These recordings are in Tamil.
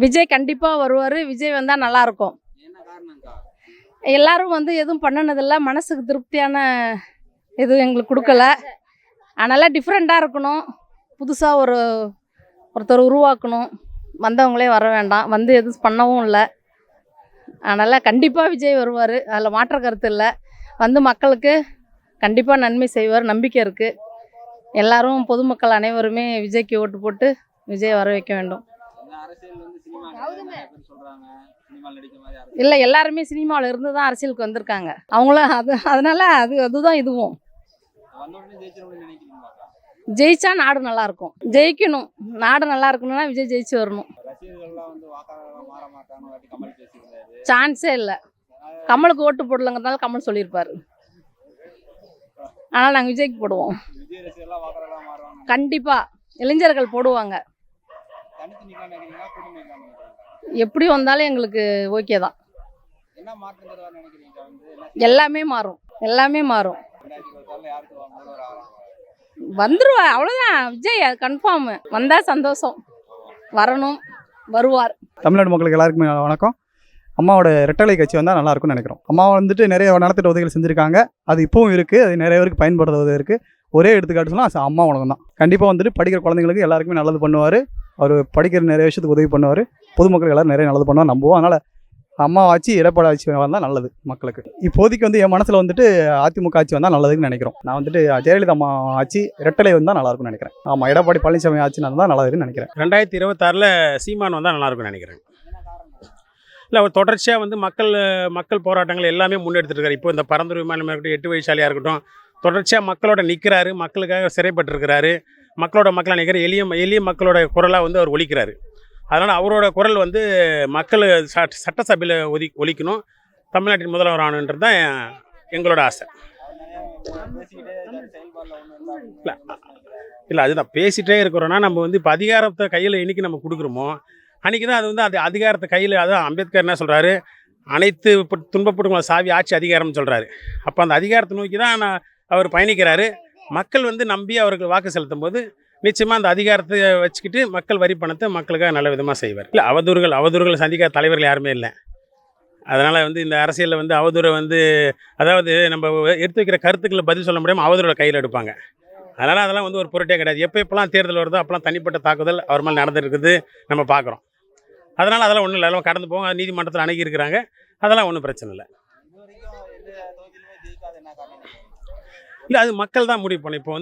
விஜய் கண்டிப்பாக வருவார். விஜய் வந்தால் நல்லாயிருக்கும். எல்லாரும் எதுவும் பண்ணினதில்ல, மனசுக்கு திருப்தியான எதுவும் எங்களுக்கு கொடுக்கல. அதனால் டிஃப்ரெண்ட்டாக இருக்கணும், புதுசாக ஒருத்தர் உருவாக்கணும். வந்தவங்களே வர வேண்டாம், எதுவும் பண்ணவும் இல்லை. அதனால் கண்டிப்பாக விஜய் வருவார், அதில் மாற்ற கருத்து இல்லை. மக்களுக்கு கண்டிப்பாக நன்மை செய்வார், நம்பிக்கை இருக்குது. எல்லாரும் பொதுமக்கள் அனைவருமே விஜய்க்கு ஓட்டு போட்டு விஜய் வர வைக்க வேண்டும். இல்லை, எல்லாருமே சினிமாவில் இருந்து தான் அரசியலுக்கு வந்திருக்காங்க. அவங்களும் அதனால அதுதான் இதுவும். ஜெயிச்சா நாடு நல்லாயிருக்கும். ஜெயிக்கணும், நாடு நல்லா இருக்கணும்னா விஜய் ஜெயிச்சு வரணும். சான்ஸே இல்லை. கமலுக்கு ஓட்டு போடலங்கிறதுனால கமல் சொல்லியிருப்பார். ஆனால் நாங்கள் விஜய்க்கு போடுவோம். கண்டிப்பாக இளைஞர்கள் போடுவாங்க. எப்படி வந்தாலும் எங்களுக்கு ஓகே தான். எல்லாமே மாறும், எல்லாமே மாறும். வந்துருவா, அவ்வளோதான். விஜய் கன்ஃபார்ம் வந்தால் சந்தோஷம். வரணும், வருவார். தமிழ்நாடு மக்களுக்கு எல்லாருக்குமே வணக்கம். அம்மாவோட ரெட்டலை கட்சி வந்தால் நல்லாயிருக்கும்னு நினைக்கிறோம். அம்மா நிறைய நலத்திட்ட உதவிகள் செஞ்சுருக்காங்க. அது இப்போவும் இருக்குது, அது நிறைய பேருக்கு பயன்படுறது இருக்குது. ஒரே எடுத்துக்காட்டு சொன்னால் அம்மா உலகம் தான். கண்டிப்பாக படிக்கிற குழந்தைங்களுக்கு எல்லாருக்குமே நல்லது பண்ணுவார். அவர் படிக்கிற நிறைய விஷயத்துக்கு உதவி பண்ணுவார். பொதுமக்கள் எல்லோரும் நிறைய நல்லது பண்ணுவார், நம்புவோம். அதனால் அம்மா ஆட்சி, எடப்பாடி ஆட்சி வந்தால் நல்லது மக்களுக்கு. இப்போதைக்கு என் மனசில் அதிமுக ஆட்சி வந்தால் நல்லதுன்னு நினைக்கிறோம். நான் ஜெயலலிதா அம்மா ஆட்சி ரெட்டலை வந்தால் நல்லாயிருக்கும்னு நினைக்கிறேன். ஆமாம், எடப்பாடி பழனிசாமி ஆட்சி தான் நல்லதுன்னு நினைக்கிறேன். 2026 சீமான் வந்தால் நல்லாயிருக்கும்னு நினைக்கிறேன். இல்லை, அவர் தொடர்ச்சியாக மக்கள் போராட்டங்கள் எல்லாமே முன்னெடுத்துருக்காரு. இப்போ இந்த பரந்தூர் விமானம் இருக்கட்டும், 8 வழிச்சாலையாக இருக்கட்டும், தொடர்ச்சியாக மக்களோட நிற்கிறாரு. மக்களுக்காக சிறைப்பட்டிருக்கிறாரு. மக்களாக நிற்கிற எளிய மக்களோட குரலாக அவர் ஒலிக்கிறாரு. அதனால் அவரோட குரல் மக்கள் சட்டசபையில் ஒலிக்கணும், தமிழ்நாட்டின் முதல்வர் ஆகணுன்றது தான் எங்களோட ஆசை. இல்லை, அதுதான் பேசிகிட்டே இருக்கிறோன்னா நம்ம இப்போ அதிகாரத்தை கையில் என்றைக்கு நம்ம கொடுக்குறோமோ அன்றைக்கி தான் அது அதிகாரத்தை கையில். அதான் அம்பேத்கர் என்ன சொல்கிறாரு, அனைத்து துன்பப்படுங்கள சாவி ஆட்சி அதிகாரம்னு சொல்கிறாரு. அப்போ அந்த அதிகாரத்தை நோக்கி தான் அவர் பயணிக்கிறாரு. மக்கள் நம்பி அவருக்கு வாக்கு செலுத்தும் போது நிச்சயமாக அந்த அதிகாரத்தை வச்சுக்கிட்டு மக்கள் வரி பணத்தை மக்களுக்காக நல்ல விதமாக செய்வார். இல்லை, அவதூறுகள் சந்திக்காத தலைவர்கள் யாருமே இல்லை. அதனால் இந்த அரசியலில் அவதூறை அதாவது நம்ம எடுத்து வைக்கிற கருத்துக்களை பதில் சொல்ல முடியாமல் அவதூறை கையில் எடுப்பாங்க. அதனால் அதெல்லாம் ஒரு பொருட்டே கிடையாது. எப்போலாம் தேர்தல் வருதோ அப்போலாம் தனிப்பட்ட தாக்குதல் அவர் மேலே நடந்துருக்குது நம்ம பார்க்குறோம். அதனால் அதெல்லாம் ஒன்றும் இல்லை, எல்லாம் கடந்து போவோம். நீதிமன்றத்தில் அணுகியிருக்கிறாங்க, அதெல்லாம் ஒன்றும் பிரச்சனை இல்லை. இல்லை, அது மக்கள் தான் முடிவு பண்ணணும். இப்போ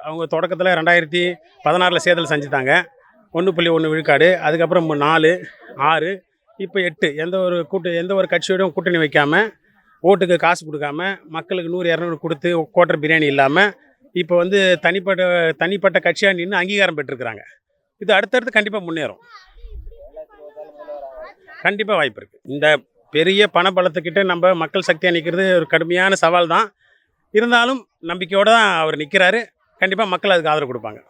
அவங்க தொடக்கத்தில் 2016 தேர்தல் செஞ்சுட்டாங்க. 1.1 விழுக்காடு, அதுக்கப்புறம் 4, 6, இப்போ 8. எந்த ஒரு கட்சியோடையும் கூட்டணி வைக்காமல், ஓட்டுக்கு காசு கொடுக்காம, மக்களுக்கு 100-200 கொடுத்து கோட்டர் பிரியாணி இல்லாமல் இப்போ தனிப்பட்ட கட்சியாக நின்று அங்கீகாரம் பெற்றிருக்கிறாங்க. இது அடுத்தடுத்து கண்டிப்பாக முன்னேறும், கண்டிப்பாக வாய்ப்பு இருக்குது. இந்த பெரிய பணபலத்துக்கிட்ட நம்ம மக்கள் சக்தியாக நிற்கிறது ஒரு கடுமையான சவால் தான். இருந்தாலும் நம்பிக்கையோடு தான் அவர் நிற்கிறாரு. கண்டிப்பாக மக்கள் அதுக்கு ஆதரவு கொடுப்பாங்க.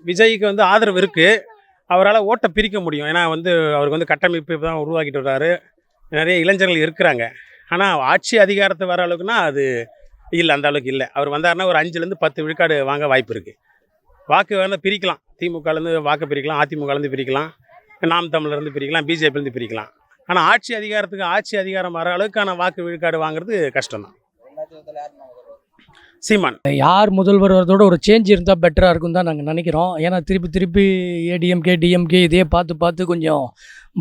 விஜய்க்கு ஆதரவு இருக்குது. அவரால் ஓட்டை பிரிக்க முடியும். ஏன்னா அவருக்கு கட்டமைப்பு தான் உருவாக்கிட்டு வர்றாரு. நிறைய இளைஞர்கள் இருக்கிறாங்க. ஆனால் ஆட்சி அதிகாரத்தை வர அளவுக்குன்னா அது இல்லை, அந்த அளவுக்கு இல்லை. அவர் வந்தாருன்னா ஒரு 5-10 விழுக்காடு வாங்க வாய்ப்பு இருக்குது. வாக்கு பிரிக்கலாம். திமுகலேருந்து வாக்கு பிரிக்கலாம், அதிமுகலேருந்து பிரிக்கலாம், நாம் தமிழர்லேருந்து பிரிக்கலாம், பிஜேபிலேருந்து பிரிக்கலாம். ஆனால் ஆட்சி அதிகாரம் வர அளவுக்கான வாக்கு விழுக்காடு வாங்குறது கஷ்டம்தான். சீமான் யார் முதல்வர் வரதோட ஒரு சேஞ்ச் இருந்தால் பெட்டராக இருக்கும் தான் நாங்கள் நினைக்கிறோம். ஏன்னா திருப்பி ஏடிஎம்கே டிஎம்கே இதே பார்த்து கொஞ்சம்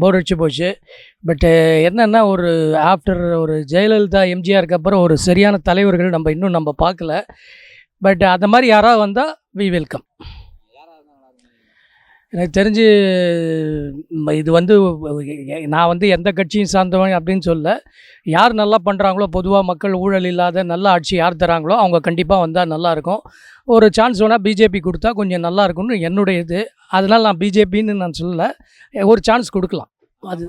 போர் அடிச்சு போச்சு. பட்டு என்னென்னா ஆஃப்டர் ஜெயலலிதா எம்ஜிஆருக்கு அப்புறம் ஒரு சரியான தலைவர்கள் இன்னும் நம்ம பார்க்கல. பட் அந்த மாதிரி யாராவது வந்தால் வி வெல்கம். எனக்கு தெரிஞ்சு இது நான் எந்த கட்சியும் சார்ந்தவன் அப்படின்னு சொல்ல, யார் நல்லா பண்ணுறாங்களோ, பொதுவாக மக்கள் ஊழல் இல்லாத நல்ல ஆட்சி யார் தராங்களோ அவங்க கண்டிப்பாக வந்தால் நல்லாயிருக்கும். ஒரு சான்ஸ் வேணால் பிஜேபி கொடுத்தா கொஞ்சம் நல்லா இருக்கும்னு என்னுடைய இது. அதனால் நான் பிஜேபின்னு நான் சொல்லலை, ஒரு சான்ஸ் கொடுக்கலாம். அது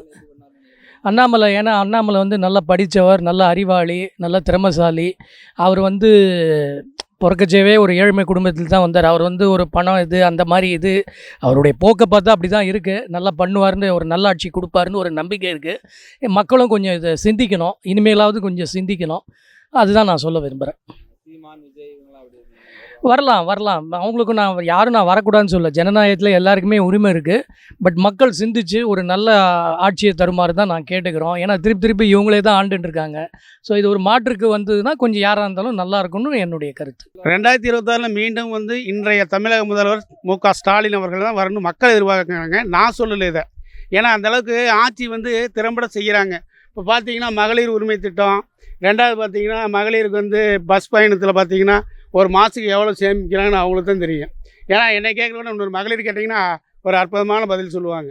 அண்ணாமலை, ஏன்னா அண்ணாமலை நல்லா படித்தவர், நல்ல அறிவாளி, நல்ல திறமைசாலி. அவர் பிறக்கச்சேவே ஒரு ஏழ்மை குடும்பத்தில் தான் வந்தார். அவர் ஒரு பணம் அந்த மாதிரி அவருடைய போக்கை பார்த்தா அப்படி தான் இருக்குது. நல்லா பண்ணுவார்னு, ஒரு நல்ல ஆட்சி கொடுப்பாருன்னு ஒரு நம்பிக்கை இருக்குது. மக்களும் கொஞ்சம் இதை சிந்திக்கணும், இனிமேலாவது கொஞ்சம் சிந்திக்கணும். அதுதான் நான் சொல்ல விரும்புகிறேன். வரலாம். அவங்களுக்கும் நான் வரக்கூடாதுன்னு சொல்ல. ஜனநாயகத்தில் எல்லாருக்குமே உரிமை இருக்குது. பட் மக்கள் சிந்திச்சு ஒரு நல்ல ஆட்சியை தருமாறு தான் நான் கேட்டுக்கிறோம். ஏன்னா திருப்பி இவங்களே தான் ஆண்டுட்டு இருக்காங்க. ஸோ இது ஒரு மாற்றுக்கு வந்ததுன்னா கொஞ்சம் யாராக இருந்தாலும் நல்லா இருக்கும்னு என்னுடைய கருத்து. 2026 மீண்டும் இன்றைய தமிழக முதல்வர் மு.க. ஸ்டாலின் அவர்கள் தான் வரணும் மக்கள் எதிர்பார்க்குறாங்க. நான் சொல்லலை இதை. ஏன்னா அந்தளவுக்கு ஆட்சி திறம்பட செய்கிறாங்க. இப்போ பார்த்தீங்கன்னா மகளிர் உரிமை திட்டம், ரெண்டாவது பார்த்தீங்கன்னா மகளிருக்கு பஸ் பயணத்தில் பார்த்தீங்கன்னா ஒரு மாதத்துக்கு எவ்வளோ சேமிக்கிறாங்கன்னு அவங்களுக்கு தான் தெரியும். ஏன்னா என்னை கேட்குறவங்க இன்னொரு மகளிர் கேட்டிங்கன்னா ஒரு அற்புதமான பதில் சொல்லுவாங்க.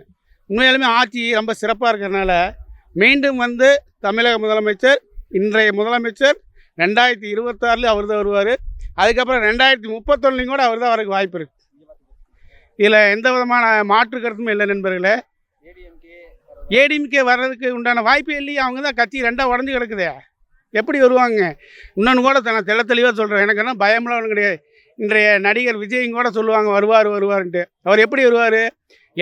உண்மையாலுமே ஆட்சி ரொம்ப சிறப்பாக இருக்கிறதுனால மீண்டும் தமிழக முதலமைச்சர், இன்றைய முதலமைச்சர் 2026 அவர் தான் வருவார். அதுக்கப்புறம் 2031 கூட அவர் தான் வரக்கு வாய்ப்பு இருக்குது. இதில் எந்த விதமான மாற்று கருத்துமே இல்லை நண்பர்களே. ஏடிஎம்கே வர்றதுக்கு உண்டான வாய்ப்பே இல்லையே. அவங்க தான் கட்சி ரெண்டாக உடஞ்சி கிடக்குதே, எப்படி வருவாங்க? இன்னொன்று கூட நான் தெளிவாக சொல்கிறேன். எனக்கு என்ன பயமெல்லாம் ஒன்றும் கிடையாது. இன்றைய நடிகர் விஜயும் கூட சொல்லுவாங்க வருவார்ன்ட்டு. அவர் எப்படி வருவார்?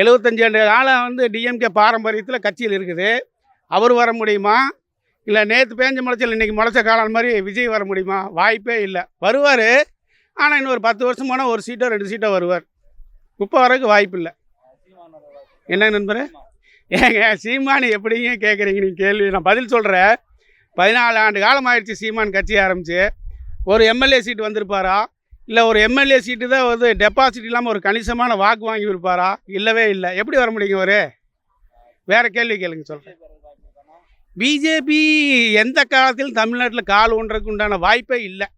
75 ஆண்டு காலம் டிஎம்கே பாரம்பரியத்தில் கட்சியில் இருக்குது. அவர் வர முடியுமா? இல்லை நேற்று பேஞ்ச முளைச்சல் இன்றைக்கி முளைச்ச காலம் மாதிரி விஜய் வர முடியுமா? வாய்ப்பே இல்லை. வருவார், ஆனால் இன்னும் ஒரு 10 வருஷம் போனால் ஒரு சீட்டோ 2 சீட்டோ வருவார். இப்போ வரக்கு வாய்ப்பு இல்லை. என்ன நண்பர்? ஏங்க சீமானி எப்படிங்க கேட்குறீங்க நீங்கள் கேள்வி? நான் பதில் சொல்கிறேன். 14 ஆண்டு காலம் ஆயிடுச்சு சீமான் கட்சி ஆரம்பித்து. ஒரு எம்எல்ஏ சீட்டு வந்திருப்பாரா? இல்லை ஒரு எம்எல்ஏ சீட்டு தான் டெபாசிட் இல்லாமல் ஒரு கணிசமான வாக்கு வாங்கி இருப்பாரா? இல்லவே இல்லை. எப்படி வர முடியுங்க ஒரு? வேறு கேள்வி கேளுங்க சொல்கிறேன். பிஜேபி எந்த காலத்திலும் தமிழ்நாட்டில் கால் ஊன்றதுக்கு உண்டான வாய்ப்பே இல்லை.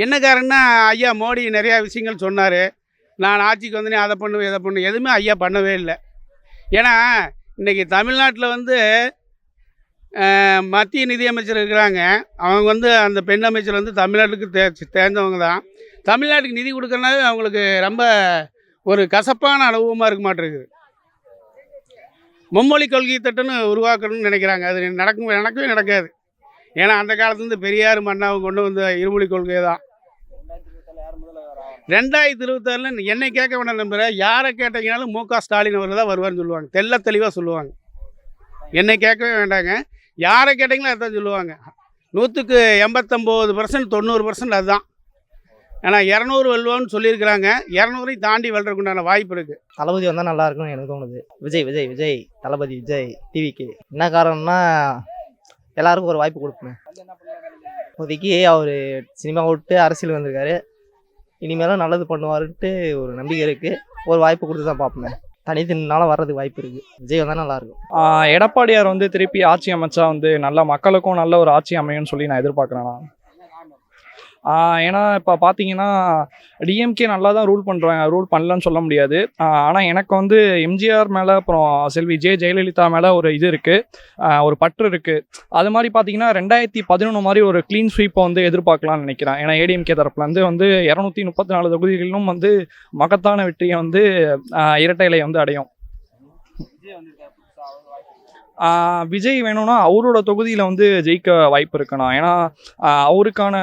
என்ன காரணம்னா ஐயா மோடி நிறையா விஷயங்கள் சொன்னார். நான் ஆட்சிக்கு வந்தேனே அதை பண்ணுவேன் இதை பண்ணுவேன், எதுவுமே ஐயா பண்ணவே இல்லை. ஏன்னா இன்றைக்கி தமிழ்நாட்டில் மத்திய நிதியமைச்சர் இருக்கிறாங்க. அவங்க அந்த பெண் அமைச்சர் தமிழ்நாட்டுக்கு தேர்ந்தவங்க தான். தமிழ்நாட்டுக்கு நிதி கொடுக்கறனாவே அவங்களுக்கு ரொம்ப ஒரு கசப்பான அனுபவமாக இருக்க மாட்டேங்குது. மும்மொழி கொள்கை திட்டம்னு உருவாக்கணும்னு நினைக்கிறாங்க. அது நடக்கவே நடக்காது. ஏன்னா அந்த காலத்துலேருந்து பெரியார் மன்னாவும் கொண்டு வந்த இருமொழி கொள்கை தான். 2026 என்னை கேட்க வேண்டாம் நம்புற, யாரை கேட்டீங்கனாலும் மு.க. ஸ்டாலின் அவர்கள் தான் வருவார்னு சொல்லுவாங்க. தெளிவாக சொல்லுவாங்க. என்னை கேட்கவே வேண்டாங்க, யாரை கேட்டிங்களோ அதான் சொல்லுவாங்க. 100க்கு 89% 90% அதுதான். ஏன்னா 200 வெல்வோன்னு சொல்லியிருக்கிறாங்க. 200ஐயும் தாண்டி வெல்றதுக்குண்டான வாய்ப்பு இருக்குது. தளபதி வந்தால் நல்லா இருக்கும்னு எனக்கு தோணுது. விஜய் தளபதி விஜய் டிவிக்கு. என்ன காரணம்னா எல்லாருக்கும் ஒரு வாய்ப்பு கொடுப்பேன். இப்போதைக்கு அவர் சினிமா விட்டு அரசியல் வந்திருக்காரு. இனிமேலும் நல்லது பண்ணுவாருன்ட்டு ஒரு நம்பிக்கை இருக்குது. ஒரு வாய்ப்பு கொடுத்து தான் பார்ப்பேன். தனித்தினால வர்றதுக்கு வாய்ப்பு இருக்குது. விஜய் வந்தால் நல்லாயிருக்கும். எடப்பாடியார் திருப்பி ஆட்சி அமைச்சா நல்ல மக்களுக்கும் நல்ல ஒரு ஆட்சி அமையும்னு சொல்லி நான் எதிர்பார்க்குறேன். ஏன்னா இப்போ பார்த்தீங்கன்னா டிஎம்கே நல்லா தான் ரூல் பண்ணலன்னு சொல்ல முடியாது. ஆனால் எனக்கு எம்ஜிஆர் மேலே அப்புறம் செல்வி ஜெயலலிதா மேலே ஒரு இது இருக்குது, ஒரு பற்று இருக்குது. அது மாதிரி பார்த்தீங்கன்னா 2011 மாதிரி ஒரு க்ளீன் ஸ்வீப்பை எதிர்பார்க்கலாம்னு நினைக்கிறேன். ஏன்னா ஏடிஎம்கே தரப்புலேருந்து 234 தொகுதிகளிலும் மகத்தான வெற்றியை இரட்டை இலை அடையும். விஜய் வேணும்னா அவரோட தொகுதியில் ஜெயிக்க வாய்ப்பு இருக்குண்ணா. ஏன்னா அவருக்கான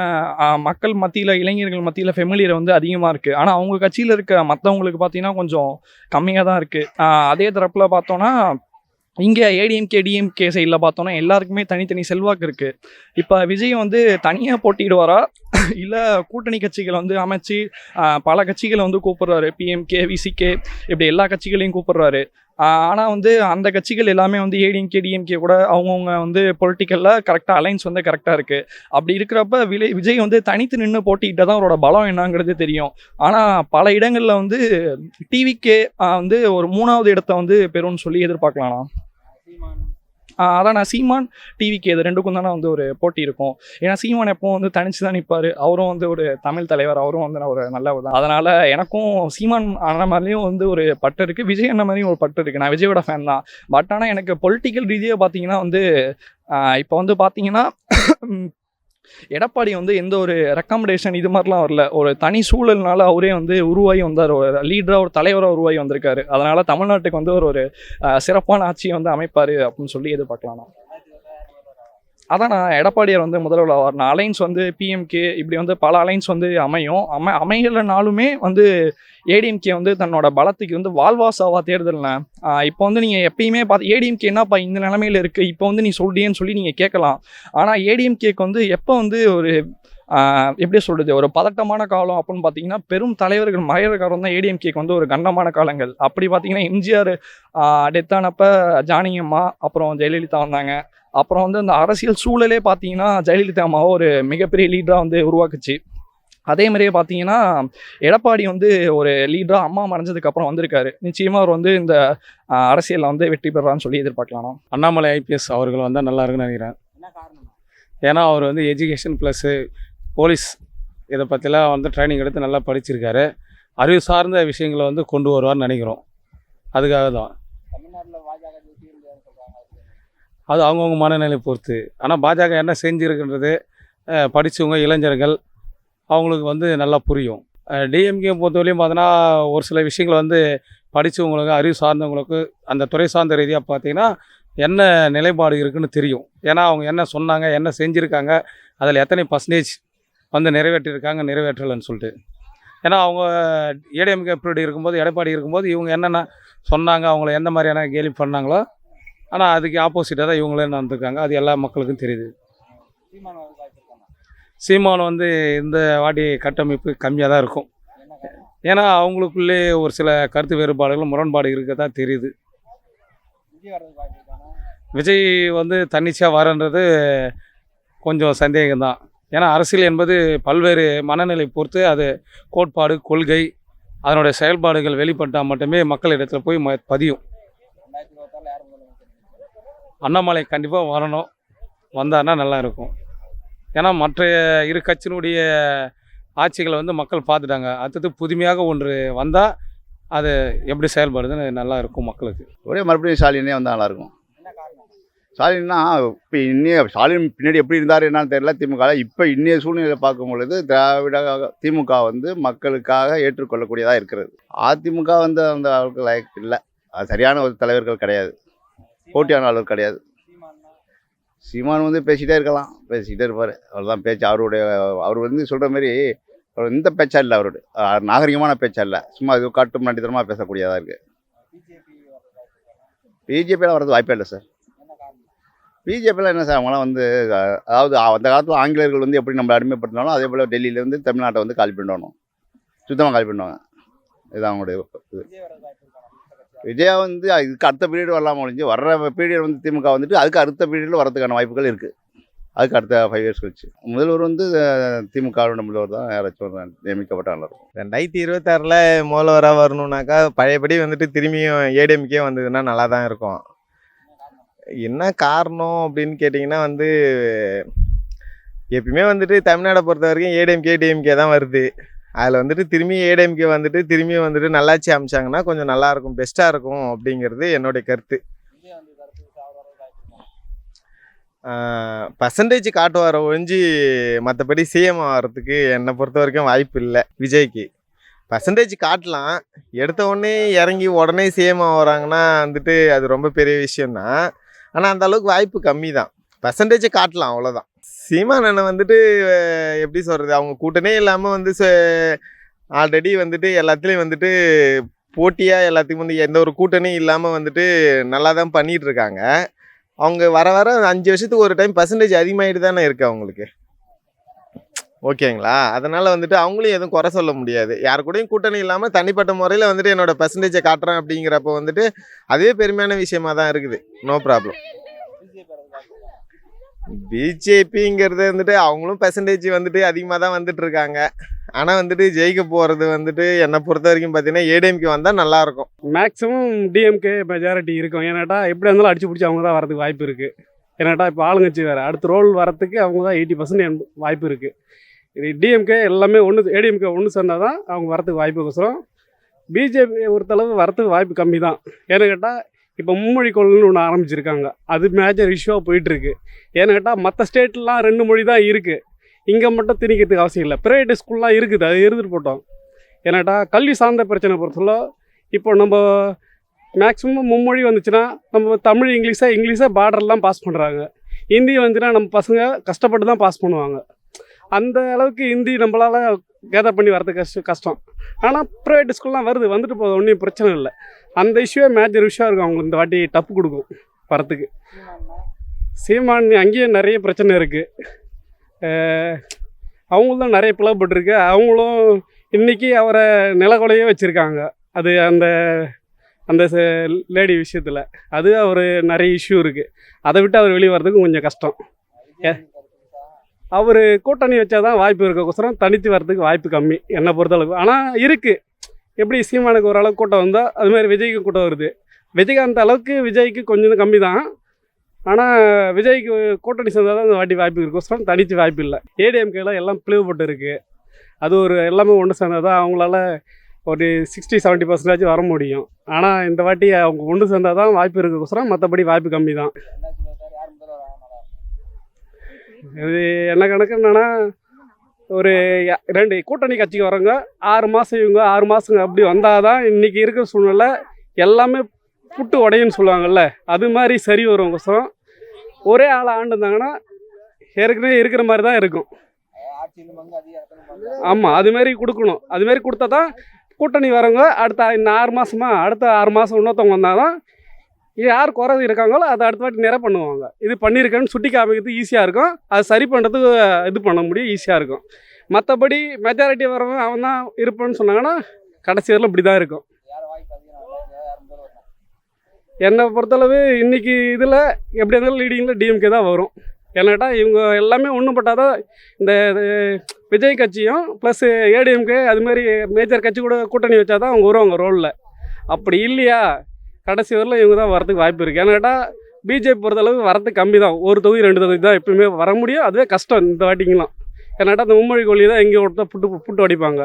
மக்கள் மத்தியில், இளைஞர்கள் மத்தியில் ஃபெமிலியர் அதிகமாக இருக்குது. ஆனால் அவங்க கட்சியில் இருக்க மற்றவங்களுக்கு பார்த்தீங்கன்னா கொஞ்சம் கம்மியாக தான் இருக்குது. அதே தரப்பில் பார்த்தோன்னா இங்கே டிஎம்கே சைடில் பார்த்தோன்னா எல்லாருக்குமே தனித்தனி செல்வாக்கு இருக்குது. இப்போ விஜய் தனியாக போட்டிடுவாரா இல்லை கூட்டணி கட்சிகளை அமைச்சு பல கட்சிகளை கூப்பிட்றாரு. பிஎம்கே, விசிகே இப்படி எல்லா கட்சிகளையும் கூப்பிட்றாரு. ஆனால் அந்த கட்சிகள் எல்லாமே ஏடிஎம்கே டிஎம்கே கூட அவங்கவுங்க பொலிட்டிக்கலில் கரெக்டாக அலைன்ஸ் கரெக்டாக இருக்குது. அப்படி இருக்கிறப்ப விஜய் தனித்து நின்று போட்டிக்கிட்ட தான் அவரோட பலம் என்னங்கிறது தெரியும். ஆனால் பல இடங்களில் டிவிக்கே ஒரு 3வது இடத்த பெறும்னு சொல்லி எதிர்பார்க்கலாம். அதான் நான் சீமான் டிவிக்கு இது ரெண்டுக்கும் தானே ஒரு போட்டி இருக்கும். ஏன்னா சீமான் எப்பவும் தனிச்சு தான் நிற்பார். அவரும் ஒரு தமிழ் தலைவர், அவரும் ஒரு நல்லவர் தான். அதனால் எனக்கும் சீமான் அண்ணன் மாதிரியும் ஒரு பட்டு இருக்குது, விஜய் அண்ணன் மாதிரியும் ஒரு பட்டு இருக்குது. நான் விஜயோட ஃபேன் தான். பட் ஆனால் எனக்கு பொலிட்டிக்கல் ரீதியாக பார்த்தீங்கன்னா இப்போ பார்த்தீங்கன்னா எடப்பாடி எந்த ஒரு ரெக்கமெண்டேஷன் இது மாதிரிலாம் வரல. ஒரு தனி சூழல்னால அவரே உருவாகி வந்தார். ஒரு லீடராக, ஒரு தலைவராக உருவாகி வந்திருக்காரு. அதனால் தமிழ்நாட்டுக்கு ஒரு சிறப்பான ஆட்சியை அமைப்பார் அப்படின்னு சொல்லி எதிர்பார்க்கலாம். அதான் நான் எடப்பாடியார் முதல்வர் வரணும். அலைன்ஸ் பிஎம்கே இப்படி பல அலைன்ஸ் அமையும். அமையலைனாலுமே ஏடிஎம்கே தன்னோட பலத்துக்கு வாழ்வாசாவா தேர்தல்னா இப்போ நீங்கள் எப்பயுமே பார்த்து ஏடிஎம்கே என்னப்பா இந்த நிலைமையில் இருக்குது இப்போ நீ சொல்றியேன்னு சொல்லி நீங்கள் கேட்கலாம். ஆனால் ஏடிஎம்கேக்கு எப்போ ஒரு எப்படி சொல்கிறது, ஒரு பதட்டமான காலம் அப்படின்னு பார்த்தீங்கன்னா பெரும் தலைவர்கள் மறைகிற காலம் தான் ஏடிஎம்கேக்கு வந்து ஒரு கண்டமான காலங்கள். அப்படி பார்த்தீங்கன்னா எம்ஜிஆர் டெத்தானப்போ ஜானகியம்மா, அப்புறம் ஜெயலலிதா வந்தாங்க. அப்புறம் வந்து அந்த அரசியல் சூழலே பார்த்தீங்கன்னா ஜெயலலிதா அம்மாவை ஒரு மிகப்பெரிய லீடராக வந்து உருவாக்குச்சு. அதே மாதிரியே பார்த்தீங்கன்னா எடப்பாடி வந்து ஒரு லீடராக அம்மா மறைஞ்சதுக்கப்புறம் வந்திருக்காரு. நிச்சயமாக அவர் வந்து இந்த அரசியலில் வந்து வெற்றி பெறான்னு சொல்லி எதிர்பார்க்கலாம். அண்ணாமலை ஐபிஎஸ் அவர்கள் வந்தால் நல்லா இருக்குன்னு நினைக்கிறேன். ஏன்னா அவர் வந்து எஜுகேஷன் ப்ளஸ்ஸு போலீஸ் இதை பற்றிலாம் வந்து ட்ரைனிங் எடுத்து நல்லா படிச்சிருக்காரு. அறிவு சார்ந்த விஷயங்களை வந்து கொண்டு வருவார்னு நினைக்கிறோம். அதுக்காக தான். அது அவங்கவுங்க மனநிலை பொறுத்து. ஆனால் பாஜக என்ன செஞ்சுருக்குன்றது படித்தவங்க இளைஞர்கள் அவங்களுக்கு வந்து நல்லா புரியும். டிஎம்கே பொறுத்தவரையும் பார்த்தோன்னா ஒரு சில விஷயங்கள் வந்து படித்தவங்களுக்கு அறிவு சார்ந்தவங்களுக்கு அந்த துறை சார்ந்த ரீதியாக பார்த்தீங்கன்னா என்ன நிலைப்பாடு இருக்குதுன்னு தெரியும். ஏன்னா அவங்க என்ன சொன்னாங்க, என்ன செஞ்சுருக்காங்க, அதில் எத்தனை பர்சன்டேஜ் வந்து நிறைவேற்றிருக்காங்க, நிறைவேற்றலைன்னு சொல்லிட்டு. ஏன்னா அவங்க ஏடிஎம்கே இப்படி இருக்கும்போது, எடப்பாடி இருக்கும்போது இவங்க என்னென்ன சொன்னாங்க, அவங்கள எந்த மாதிரியான கேலி பண்ணாங்களோ, ஆனால் அதுக்கு ஆப்போசிட்டாக தான் இவங்களே நடந்துருக்காங்க. அது எல்லா மக்களுக்கும் தெரியுது. சீமான் வந்து இந்த வாட்டி கட்டமைப்பு கம்மியாக தான் இருக்கும். ஏன்னா அவங்களுக்குள்ளே ஒரு சில கருத்து வேறுபாடுகள், முரண்பாடு இருக்க தான் தெரியுது. விஜய் வந்து தன்னிச்சையாக வரன்றது கொஞ்சம் சந்தேகம்தான். ஏன்னா அரசியல் என்பது பல்வேறு மனநிலை பொறுத்து அது கோட்பாடு, கொள்கை, அதனுடைய செயல்பாடுகள் வெளிப்பட்டால் மட்டுமே மக்களிடத்தில் போய் பதியும். அண்ணாமலை கண்டிப்பாக வரணும், வந்தார்னா நல்லா இருக்கும். ஏன்னா மற்ற இரு கட்சியினுடைய ஆட்சிகளை வந்து மக்கள் பார்த்துட்டாங்க. அடுத்தது புதுமையாக ஒன்று வந்தால் அது எப்படி செயல்படுதுன்னு நல்லா இருக்கும் மக்களுக்கு. ஒரே மறுபடியும் ஸ்டாலினே வந்தால் நல்லாயிருக்கும். ஸ்டாலின்னா இப்போ ஸ்டாலின் பின்னாடி எப்படி இருந்தார் என்னன்னு தெரியல. திமுக இப்போ இன்னைய சூழ்நிலையை பார்க்கும் பொழுது திமுக வந்து மக்களுக்காக ஏற்றுக்கொள்ளக்கூடியதாக இருக்கிறது. அதிமுக வந்து அந்த அளவுக்கு லைக் இல்லை. அது சரியான ஒரு தலைவர்கள் கிடையாது, போட்டியான அளவு கிடையாது. சீமான் வந்து பேசிகிட்டே இருக்கலாம், பேசிக்கிட்டே இருப்பார். அவர் தான் பேச்சு. அவர் வந்து சொல்கிற மாதிரி இந்த பேச்சா இல்லை, அவரோட நாகரிகமான பேச்சா இல்லை. சும்மா இது காட்டும் நடித்தனமாக பேசக்கூடியதாக இருக்குது. பிஜேபியில் வர்றது வாய்ப்பே இல்லை சார். பிஜேபியில் என்ன சார், அவங்களாம் வந்து அதாவது அந்த காலத்தில் ஆங்கிலேயர்கள் வந்து எப்படி நம்மளை அடிமைப்படுத்தினாலும் அதே போல் டெல்லியிலேருந்து தமிழ்நாட்டை வந்து காலி பண்ணுவாங்க, சுத்தமாக காலி பண்ணுவாங்க. இதுதான் அவங்களுடைய இது. விஜயா வந்து இதுக்கு அடுத்த பீரியட் வரலாமல் ஒழிஞ்சு வர்ற பீரியட் வந்து திமுக வந்துட்டு அதுக்கு அடுத்த பீரியடில் வரதுக்கான வாய்ப்புகள் இருக்குது. அதுக்கு அடுத்த 5 இயர்ஸ் கழிச்சு முதல்வர் வந்து திமுகவோட முதல்வர் தான் யாராச்சும் நியமிக்கப்பட்ட நல்லா இருக்கும். 2026 முதல்வராக வரணுன்னாக்கா பழையபடி வந்துட்டு திரும்பியும் ஏடிஎம்கே வந்ததுன்னா நல்லா தான் இருக்கும். என்ன காரணம் அப்படின்னு கேட்டிங்கன்னா வந்து எப்பயுமே வந்துட்டு தமிழ்நாடை பொறுத்த வரைக்கும் ஏடிஎம்கே டிஎம்கே தான் வருது. அதில் வந்துட்டு திரும்பி ஏடிஎம்கே வந்துட்டு திரும்பியும் வந்துட்டு நல்லாட்சி அமைச்சாங்கன்னா கொஞ்சம் நல்லாயிருக்கும், பெஸ்ட்டாக இருக்கும் அப்படிங்கிறது என்னுடைய கருத்து. பர்சன்டேஜ் காட்டுவார ஒழிஞ்சு மற்றபடி சிஎம் ஆகிறதுக்கு என்னை பொறுத்த வரைக்கும் வாய்ப்பு இல்லை. விஜய்க்கு பர்சன்டேஜ் காட்டலாம், எடுத்த உடனே இறங்கி உடனே சிஎம் ஆகிறாங்கன்னா வந்துட்டு அது ரொம்ப பெரிய விஷயம்தான். ஆனால் அந்த அளவுக்கு வாய்ப்பு கம்மி தான். பர்சன்டேஜை காட்டலாம், அவ்வளோதான். சீமான் அண்ணன் வந்துட்டு எப்படி சொல்கிறது, அவங்க கூட்டணே இல்லாமல் வந்து ஆல்ரெடி வந்துட்டு எல்லாத்துலேயும் வந்துட்டு போட்டியாக எல்லாத்துக்கும் வந்து எந்த ஒரு கூட்டணியும் இல்லாமல் வந்துட்டு நல்லா தான் பண்ணிகிட்ருக்காங்க. அவங்க வர வர 5 வருஷத்துக்கு ஒரு டைம் பர்சன்டேஜ் அதிகமாகிட்டு தானே இருக்குது அவங்களுக்கு. ஓகேங்களா? அதனால் வந்துட்டு அவங்களையும் எதுவும் குறை சொல்ல முடியாது. யார் கூடயும் கூட்டணி இல்லாமல் தனிப்பட்ட முறையில் வந்துட்டு என்னோடய பர்சன்டேஜை காட்டுறேன் அப்படிங்கிறப்ப வந்துட்டு அதுவே பெருமையான விஷயமா தான் இருக்குது. No problem. பிஜேபிங்கிறது வந்துட்டு அவங்களும் பர்சன்டேஜ் வந்துட்டு அதிகமாக தான் வந்துட்டு இருக்காங்க. ஆனால் வந்துட்டு ஜெயிக்க போகிறது வந்துட்டு என்னை பொறுத்த வரைக்கும் பார்த்தீங்கன்னா ஏடிஎம்கே வந்தால் நல்லாயிருக்கும். மேக்ஸிமம் டிஎம்கே மெஜாரிட்டி இருக்கும். ஏன்னாட்டா எப்படி இருந்தாலும் அடிச்சு பிடிச்சி அவங்க தான் வரதுக்கு வாய்ப்பு இருக்குது. ஏன்னாட்டா இப்போ ஆளுங்கட்சி வேறு, அடுத்த ரோல் வரத்துக்கு அவங்க தான் 80% வாய்ப்பு இருக்குது. இது டிஎம்கே எல்லாமே ஏடிஎம்கே ஒன்று சேர்ந்தால் தான் அவங்க வரத்துக்கு வாய்ப்பு கோசரம். பிஜேபி ஒருத்தளவு வரத்துக்கு வாய்ப்பு கம்மி தான். ஏன்னு கேட்டால் இப்போ மும்மொழி கொள்கைன்னு ஒன்று ஆரம்பிச்சிருக்காங்க, அது மேஜர் இஷ்யூவாக போயிட்டுருக்கு. ஏன்னு கேட்டால் மற்ற ஸ்டேட்லாம் 2 மொழி தான் இருக்குது, இங்கே மட்டும் திணிக்கிறதுக்கு அவசியம் இல்லை. ப்ரைவேட் ஸ்கூல்லாம் இருக்குது, அது இருந்துட்டு போட்டோம். ஏன்னாட்டா கல்வி சார்ந்த பிரச்சனை பொறுத்தவரை இப்போ நம்ம மேக்ஸிமம் மும்மொழி வந்துச்சுன்னா நம்ம தமிழ் இங்கிலீஷாக பார்டர்லாம் பாஸ் பண்ணுறாங்க. ஹிந்தி வந்துச்சுன்னா நம்ம பசங்க கஷ்டப்பட்டு தான் பாஸ் பண்ணுவாங்க. அந்த அளவுக்கு ஹிந்தி நம்மளால் கேதர் பண்ணி வரதுக்கு கஷ்டம். ஆனால் ப்ரைவேட் ஸ்கூல்லாம் வந்துட்டு போகுது, ஒன்றும் பிரச்சனை இல்லை. அந்த இஷ்யூவே மேஜர் இஷ்யூவாக இருக்கும். அவங்களுக்கு இந்த வாட்டி டப்பு கொடுக்கும் வரத்துக்கு. சீமான் அங்கேயே நிறைய பிரச்சனை இருக்குது. அவங்களும் தான் நிறைய பிளவுபட்டிருக்கு. அவங்களும் இன்றைக்கி அவரை நிலக்கொலையே வச்சுருக்காங்க. அது அந்த அந்த லேடி விஷயத்தில் அது அவர் நிறைய இஷ்யூ இருக்குது. அதை விட்டு அவர் வெளியே வர்றதுக்கு கொஞ்சம் கஷ்டம். அவர் கூட்டணி வச்சா தான் வாய்ப்பு இருக்கோசரம் தனித்து வர்றதுக்கு வாய்ப்பு கம்மி என்னை பொறுத்தளவுக்கு. ஆனால் இருக்குது, எப்படி சீமானுக்கு ஓரளவுக்கு கூட்டம் வந்தால் அதுமாதிரி விஜய்க்கு கூட்டம் வருது. விஜயகாந்த் அளவுக்கு விஜய்க்கு கொஞ்சம் கம்மி தான். ஆனால் விஜய்க்கு கூட்டணி சேர்ந்தால் தான் இந்த வாட்டி வாய்ப்பு இருக்கோசரம் தனித்து வாய்ப்பு இல்லை. ஏடிஎம்கேல எல்லாம் பிளவுபட்டு இருக்குது. அது ஒரு எல்லாமே ஒன்று சேர்ந்தால் தான் அவங்களால ஒரு 60-70% வர முடியும். ஆனால் இந்த வாட்டி அவங்க ஒன்று சேர்ந்தால் தான் வாய்ப்பு இருக்கோசரம், மற்றபடி வாய்ப்பு கம்மி தான். இது என்ன கணக்கு என்னன்னா, ஒரு 2 கூட்டணி கட்சிக்கு வரவங்க 6 மாதம் இவங்க 6 மாதங்க அப்படி வந்தால் தான் இன்றைக்கி இருக்கிற சூழ்நிலை எல்லாமே புட்டு உடையுன்னு சொல்லுவாங்கள்ல, அது மாதிரி சரி வருவங்கோசரம் ஒரே ஆளை ஆண்டுருந்தாங்கன்னா ஏற்கனவே இருக்கிற மாதிரி தான் இருக்கும். ஆமாம், அதுமாரி கொடுக்கணும். அதுமாரி கொடுத்தா தான் கூட்டணி வரவங்க அடுத்த இன்னும் 6 மாதமா அடுத்த 6 மாதம் இன்னொருத்தவங்க வந்தால் தான் யார் குறை இருக்காங்களோ அதை அடுத்த வாட்டி நிறைய பண்ணுவாங்க. இது பண்ணியிருக்கேன்னு சுட்டி காமிக்கிறதுக்கு ஈஸியாக இருக்கும். அது சரி பண்ணுறதுக்கு இது பண்ண முடியும், ஈஸியாக இருக்கும். மற்றபடி மெஜாரிட்டி வரவங்க அவன் தான் இருப்பான்னு சொன்னாங்கன்னா கடைசி வரலும் இப்படி தான் இருக்கும். என்னை பொறுத்தளவு இன்றைக்கி இதில் எப்படி இருந்தாலும் லீடிங்கில் டிஎம்கே தான் வரும். ஏன்னாட்டா இவங்க எல்லாமே ஒன்றுபட்டால் தான் இந்த விஜய் கட்சியும் ப்ளஸ் ஏடிஎம்கே அதுமாரி மேஜர் கட்சி கூட கூட்டணி வச்சா தான் அவங்க வருவாங்க ரோலில். அப்படி இல்லையா கடைசி வரல இவங்க தான் வரதுக்கு வாய்ப்பு இருக்குது. ஏன்னாட்டா பிஜேபி பொறுத்தளவுக்கு வரதுக்கு கம்மி தான். 1 தொகுதி 2 தொகுதி தான் எப்பவுமே வர முடியும். அதுவே கஷ்டம் இந்த வாட்டிங்கெலாம். ஏன்னாட்டா அந்த மும்மொழி கொள்கை தான் எங்கேயோ புட்டு அடிப்பாங்க.